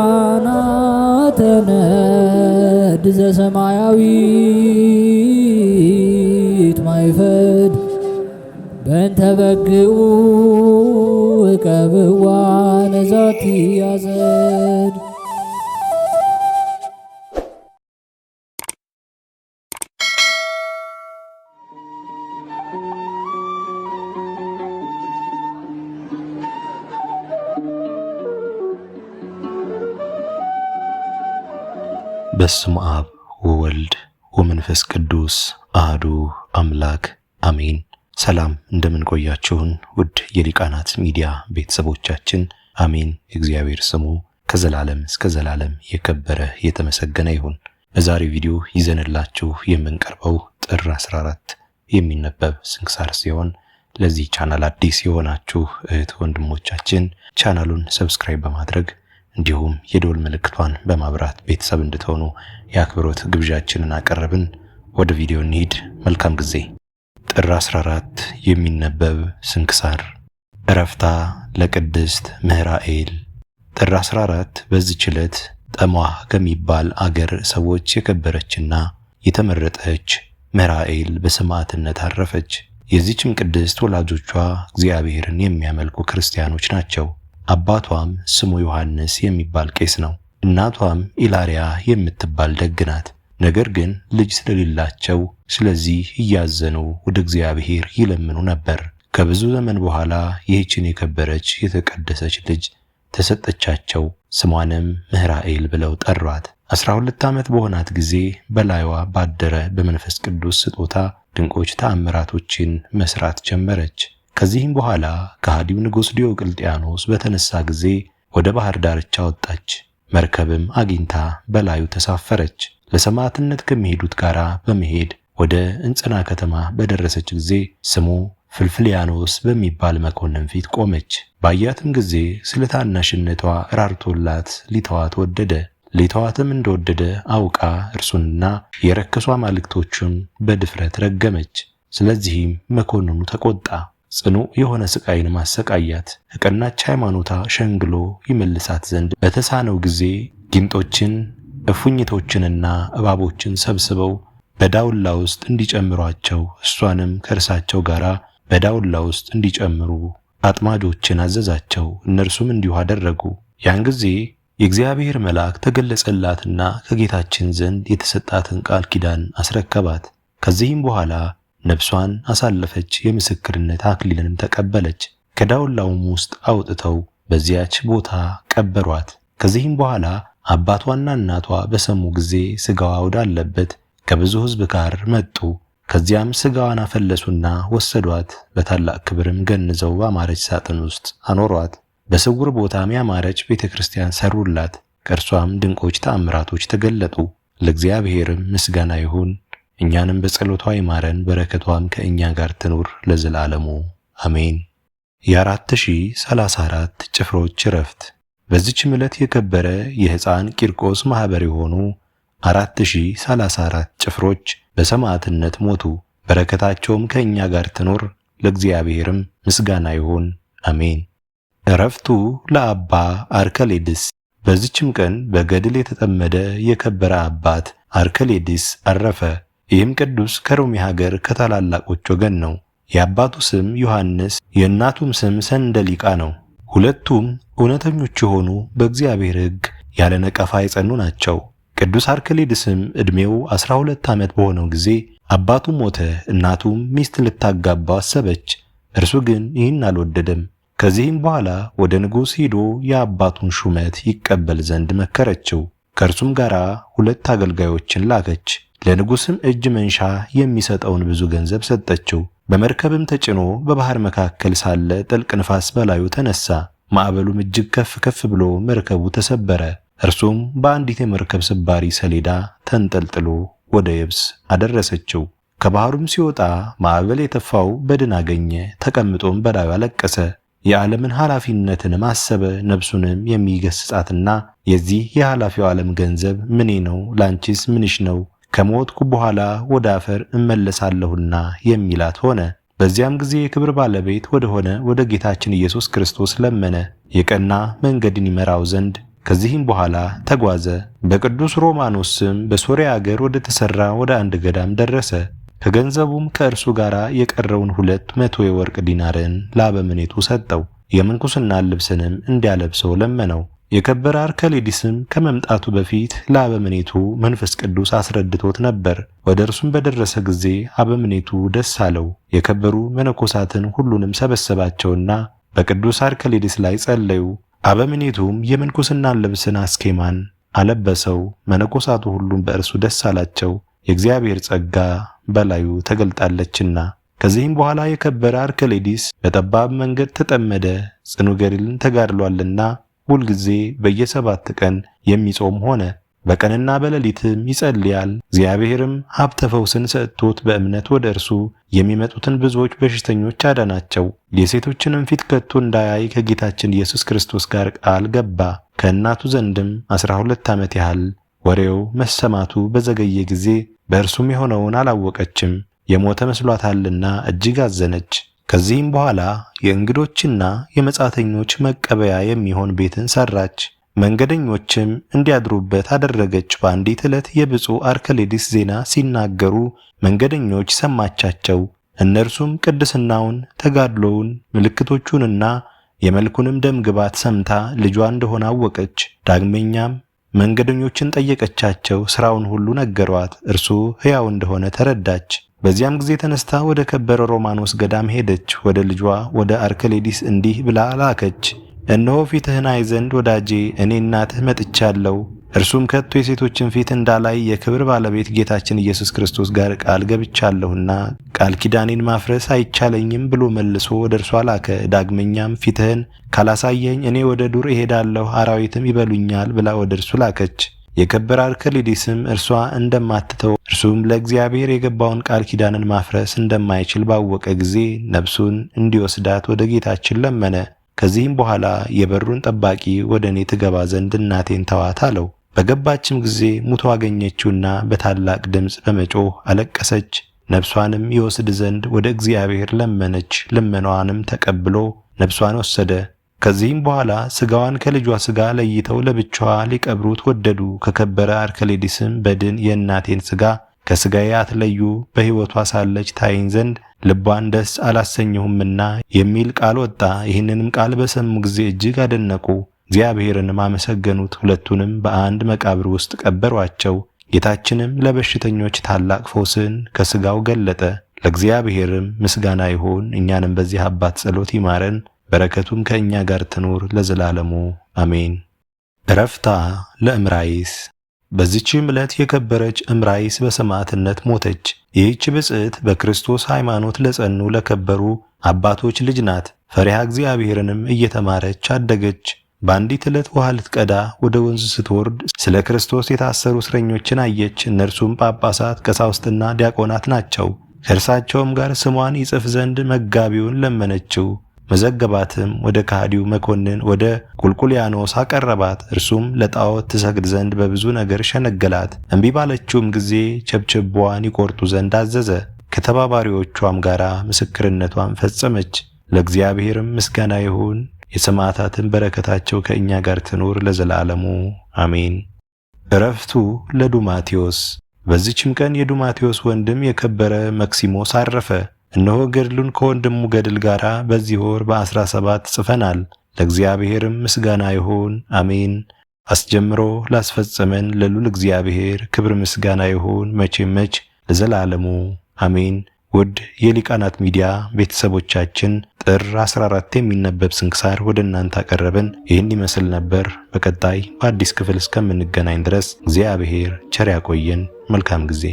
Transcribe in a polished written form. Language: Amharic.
ሊቃናተ ነድ ዘሰማያዊት ማይፈድ በእንተ በግዑ እቀብዋ ነዛቲ ያዘድ። በስመ አብ ወወልድ ወመንፈስ ቅዱስ አሐዱ አምላክ አሜን። ሰላም እንደምን ቆያችሁን ውድ የሊቃናት ሚዲያ ቤተሰቦቻችን፣ አሜን። እግዚአብሔር ስሙ ከዘላለም እስከ ዘላለም የከበረ የተመሰገነ ይሁን። በዛሬው ቪዲዮ ይዘንላችሁ የምንቀርበው ጥር 14 የሚነበብ ስንክሳር ሲሆን ለዚህ ቻናል አዲስ የሆናችሁ እህት ወንድሞቻችን ቻናሉን ሰብስክራይብ በማድረግ እንዲሁም የደወል ምልክቷን በማብራት ቤተሰብ እንድትሆኑ የአክብሮት ግብዣችንን አቀረብን። ወደ ቪዲዮ እንሂድ። መልካም ጊዜ። ጥር 14 የሚነበብ ስንክሳር። ዕረፍታ ለቅድስት ምህራኤል። ጥር 14 በዚህች ዕለት ጠሟህ ከሚባል አገር ሰዎች የከበረችና የተመረጠች ምህራኤል በሰማዕትነት አረፈች። የዚህችም ቅድስት ወላጆቿ እግዚአብሔርን የሚያመልኩ ክርስቲያኖች ናቸው። አባቷም ስሙ ዮሐንስ የሚባል ቄስ ነው። እናቷም ኢላሪያ የምትባል ደግ ናት። ነገር ግን ልጅ ስለሌላቸው ስለዚህ እያዘኑ ወደ እግዚአብሔር ይለምኑ ነበር። ከብዙ ዘመን በኋላ ይህችን የከበረች የተቀደሰች ልጅ ተሰጠቻቸው። ስሟንም ምህራኤል ብለው ጠሯት። 12 ዓመት በሆናት ጊዜ በላይዋ ባደረ በመንፈስ ቅዱስ ስጦታ ድንቆች ተአምራቶችን መስራት ጀመረች። ከዚህም በኋላ ከሃዲው ንጉሥ ዲዮቅልጥያኖስ በተነሳ ጊዜ ወደ ባህር ዳርቻ ወጣች። መርከብም አግኝታ በላዩ ተሳፈረች። ለሰማዕትነት ከሚሄዱት ጋር በመሄድ ወደ እንጽና ከተማ በደረሰች ጊዜ ስሙ ፍልፍልያኖስ በሚባል መኮንን ፊት ቆመች። ባያትም ጊዜ ስለ ታናሽነቷ ራርቶላት ሊተዋት ወደደ። ሊተዋትም እንደወደደ አውቃ እርሱንና የረከሱ አማልክቶቹን በድፍረት ረገመች። ስለዚህም መኮንኑ ተቆጣ። ጽኑ የሆነ ስቃይን ማሰቃያት። ከቀናች ሃይማኖታ ሸንግሎ ይመልሳት ዘንድ በተሳነው ጊዜ ጊንጦችን እፉኝቶችንና እባቦችን ሰብስበው በዳውላ ውስጥ እንዲጨምሯቸው እሷንም ከእርሳቸው ጋር በዳውላ ውስጥ እንዲጨምሩ አጥማጆችን አዘዛቸው። እነርሱም እንዲሁ አደረጉ። ያን ጊዜ የእግዚአብሔር መልአክ ተገለጸላትና ከጌታችን ዘንድ የተሰጣትን ቃል ኪዳን አስረከባት። ከዚህም በኋላ ነፍሷን አሳለፈች። የምስክርነት አክሊልንም ተቀበለች። ከዳውላውም ውስጥ አውጥተው በዚያች ቦታ ቀበሯት። ከዚህም በኋላ አባቷና እናቷ በሰሙ ጊዜ ሥጋዋ ወዳለበት ከብዙ ሕዝብ ጋር መጡ። ከዚያም ሥጋዋን አፈለሱና ወሰዷት። በታላቅ ክብርም ገንዘው ባማረች ሳጥን ውስጥ አኖሯት። በስውር ቦታም ያማረች ቤተክርስቲያን ሰሩላት። ከእርሷም ድንቆች ተአምራቶች ተገለጡ። ለእግዚአብሔርም ምስጋና ይሁን። እኛንም በጸሎቷ ይማረን፣ በረከቷም ከእኛ ጋር ትኑር ለዘላለሙ አሜን። የ4034 ጭፍሮች ዕረፍት። በዚህችም ዕለት የከበረ የሕፃን ቂርቆስ ማኅበር የሆኑ 4034 ጭፍሮች በሰማዕትነት ሞቱ። በረከታቸውም ከእኛ ጋር ትኑር፣ ለእግዚአብሔርም ምስጋና ይሁን አሜን። ዕረፍቱ ለአባ አርከሌድስ። በዚህችም ቀን በገድል የተጠመደ የከበረ አባት አርከሌድስ አረፈ። ይህም ቅዱስ ከሮሜ ሀገር ከታላላቆች ወገን ነው። የአባቱ ስም ዮሐንስ የእናቱም ስም ሰንደሊቃ ነው። ሁለቱም እውነተኞች የሆኑ በእግዚአብሔር ሕግ ያለ ነቀፋ የጸኑ ናቸው። ቅዱስ አርከሌድስም ዕድሜው 12 ዓመት በሆነው ጊዜ አባቱ ሞተ። እናቱም ሚስት ልታጋባው አሰበች። እርሱ ግን ይህን አልወደደም። ከዚህም በኋላ ወደ ንጉሥ ሄዶ የአባቱን ሹመት ይቀበል ዘንድ መከረችው። ከእርሱም ጋር 2 አገልጋዮችን ላከች። ለንጉሥም እጅ መንሻ የሚሰጠውን ብዙ ገንዘብ ሰጠችው። በመርከብም ተጭኖ በባህር መካከል ሳለ ጥልቅ ንፋስ በላዩ ተነሳ። ማዕበሉም እጅግ ከፍ ከፍ ብሎ መርከቡ ተሰበረ። እርሱም በአንዲት የመርከብ ስባሪ ሰሌዳ ተንጠልጥሎ ወደ የብስ አደረሰችው። ከባህሩም ሲወጣ ማዕበል የተፋው በድን አገኘ። ተቀምጦም በላዩ አለቀሰ። የዓለምን ኃላፊነትንም አሰበ። ነፍሱንም የሚገስጻትና የዚህ የኃላፊው ዓለም ገንዘብ ምኔ ነው? ላንቺስ ምንሽ ነው? ከሞትኩ በኋላ ወደ አፈር እመለሳለሁና የሚላት ሆነ። በዚያም ጊዜ የክብር ባለቤት ወደሆነ ወደ ጌታችን ኢየሱስ ክርስቶስ ለመነ፣ የቀና መንገድን ይመራው ዘንድ። ከዚህም በኋላ ተጓዘ። በቅዱስ ሮማኖስ ስም በሶርያ አገር ወደ ተሰራ ወደ አንድ ገዳም ደረሰ። ከገንዘቡም ከእርሱ ጋር የቀረውን 200 የወርቅ ዲናርን ለአበምኔቱ ሰጠው። የምንኩስናን ልብስንም እንዲያለብሰው ለመነው። የከበረ አርከሌዲስም ከመምጣቱ በፊት ለአበምኔቱ መንፈስ ቅዱስ አስረድቶት ነበር። ወደ እርሱም በደረሰ ጊዜ አበምኔቱ ደስ አለው። የከበሩ መነኮሳትን ሁሉንም ሰበሰባቸውና በቅዱስ አርከሌዲስ ላይ ጸለዩ። አበምኔቱም የምንኩስናን ልብስን አስኬማን አለበሰው። መነኮሳቱ ሁሉም በእርሱ ደስ አላቸው፣ የእግዚአብሔር ጸጋ በላዩ ተገልጣለችና። ከዚህም በኋላ የከበረ አርከሌዲስ በጠባብ መንገድ ተጠመደ፣ ጽኑ ገድልን ተጋድሏልና ሁልጊዜ በየ7 ቀን የሚጾም ሆነ። በቀንና በሌሊትም ይጸልያል። እግዚአብሔርም ሀብተ ፈውስን ሰጥቶት በእምነት ወደ እርሱ የሚመጡትን ብዙዎች በሽተኞች አዳናቸው። የሴቶችንም ፊት ከቶ እንዳያይ ከጌታችን ኢየሱስ ክርስቶስ ጋር ቃል ገባ። ከእናቱ ዘንድም 12 ዓመት ያህል ወሬው መሰማቱ በዘገየ ጊዜ በእርሱም የሆነውን አላወቀችም፣ የሞተ መስሏታልና እጅግ አዘነች። ከዚህም በኋላ የእንግዶችና የመጻተኞች መቀበያ የሚሆን ቤትን ሰራች፣ መንገደኞችም እንዲያድሩበት አደረገች። በአንዲት ዕለት የብፁዕ አርከሌዲስ ዜና ሲናገሩ መንገደኞች ሰማቻቸው። እነርሱም ቅድስናውን፣ ተጋድሎውን፣ ምልክቶቹንና የመልኩንም ደምግባት ሰምታ ልጇ እንደሆነ አወቀች። ዳግመኛም መንገደኞችን ጠየቀቻቸው፣ ሥራውን ሁሉ ነገሯት። እርሱ ሕያው እንደሆነ ተረዳች። በዚያም ጊዜ ተነስታ ወደ ከበረ ሮማኖስ ገዳም ሄደች። ወደ ልጇ ወደ አርከሌዲስ እንዲህ ብላ ላከች። እነሆ ፊትህን አይ ዘንድ ወዳጄ እኔ እናትህ መጥቻለሁ። እርሱም ከቶ የሴቶችን ፊት እንዳላይ የክብር ባለቤት ጌታችን ኢየሱስ ክርስቶስ ጋር ቃል ገብቻለሁና ቃል ኪዳኔን ማፍረስ አይቻለኝም ብሎ መልሶ ወደ እርሷ ላከ። ዳግመኛም ፊትህን ካላሳየኝ እኔ ወደ ዱር እሄዳለሁ፣ አራዊትም ይበሉኛል ብላ ወደ እርሱ ላከች። የከበረ አርከሌዲስም እርሷ እንደማትተው እርሱም ለእግዚአብሔር የገባውን ቃል ኪዳንን ማፍረስ እንደማይችል ባወቀ ጊዜ ነፍሱን እንዲወስዳት ወደ ጌታችን ለመነ። ከዚህም በኋላ የበሩን ጠባቂ ወደ እኔ ትገባ ዘንድ እናቴን ተዋት አለው። በገባችም ጊዜ ሙቶ አገኘችውና በታላቅ ድምፅ በመጮህ አለቀሰች። ነፍሷንም ይወስድ ዘንድ ወደ እግዚአብሔር ለመነች። ልመናዋንም ተቀብሎ ነፍሷን ወሰደ። ከዚህም በኋላ ስጋዋን ከልጇ ስጋ ለይተው ለብቻዋ ሊቀብሩት ወደዱ። ከከበረ አርከሌዲስም በድን የእናቴን ስጋ ከስጋዬ አትለዩ፣ በሕይወቷ ሳለች ታይኝ ዘንድ ልቧን ደስ አላሰኘሁምና የሚል ቃል ወጣ። ይህንንም ቃል በሰሙ ጊዜ እጅግ አደነቁ፣ እግዚአብሔርንም አመሰገኑት። ሁለቱንም በአንድ መቃብር ውስጥ ቀበሯቸው። ጌታችንም ለበሽተኞች ታላቅ ፈውስን ከስጋው ገለጠ። ለእግዚአብሔርም ምስጋና ይሁን፣ እኛንም በዚህ አባት ጸሎት ይማረን፣ በረከቱም ከእኛ ጋር ትኑር ለዘላለሙ አሜን። ዕረፍታ ለእምራይስ። በዚህችም ዕለት የከበረች እምራይስ በሰማዕትነት ሞተች። ይህች ብጽዕት በክርስቶስ ሃይማኖት ለጸኑ ለከበሩ አባቶች ልጅ ናት። ፈሪሃ እግዚአብሔርንም እየተማረች አደገች። በአንዲት ዕለት ውሃ ልትቀዳ ወደ ወንዝ ስትወርድ ስለ ክርስቶስ የታሰሩ እስረኞችን አየች። እነርሱም ጳጳሳት፣ ቀሳውስትና ዲያቆናት ናቸው። ከእርሳቸውም ጋር ስሟን ይጽፍ ዘንድ መጋቢውን ለመነችው። መዘገባትም ወደ ከሃዲው መኮንን ወደ ቁልቁልያኖስ አቀረባት። እርሱም ለጣዖት ትሰግድ ዘንድ በብዙ ነገር ሸነገላት። እምቢ ባለችውም ጊዜ ቸብቸቧን ይቆርጡ ዘንድ አዘዘ። ከተባባሪዎቿም ጋር ምስክርነቷን ፈጸመች። ለእግዚአብሔርም ምስጋና ይሁን፣ የሰማዕታትን በረከታቸው ከእኛ ጋር ትኑር ለዘላለሙ አሜን። ዕረፍቱ ለዱማቴዎስ። በዚችም ቀን የዱማቴዎስ ወንድም የከበረ መክሲሞስ አረፈ። እነሆ ገድሉን ከወንድሙ ገድል ጋር በዚህ ወር በ17 ጽፈናል። ለእግዚአብሔርም ምስጋና ይሁን አሜን። አስጀምሮ ላስፈጸመን ለልዑል እግዚአብሔር ክብር ምስጋና ይሁን መቼም መች ለዘላለሙ አሜን። ውድ የሊቃናት ሚዲያ ቤተሰቦቻችን ጥር 14 የሚነበብ ስንክሳር ወደ እናንተ አቀረብን። ይህን ይመስል ነበር። በቀጣይ በአዲስ ክፍል እስከምንገናኝ ድረስ እግዚአብሔር ቸር ያቆየን። መልካም ጊዜ